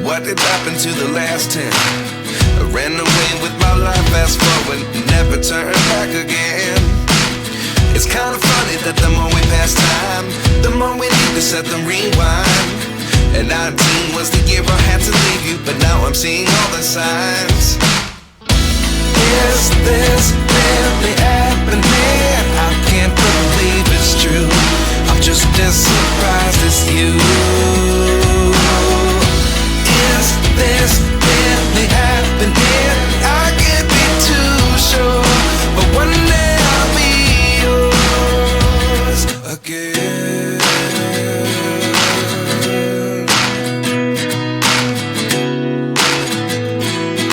What did happen to the last 10? I ran away with my life, fast forward, never turn back again. It's kinda funny that the more we pass time, the more we need to set the rewind. And 19 was the year I had to leave you, but now I'm seeing all the signs. Is this really happening? I can't believe it's true. I'm just as surprised as you.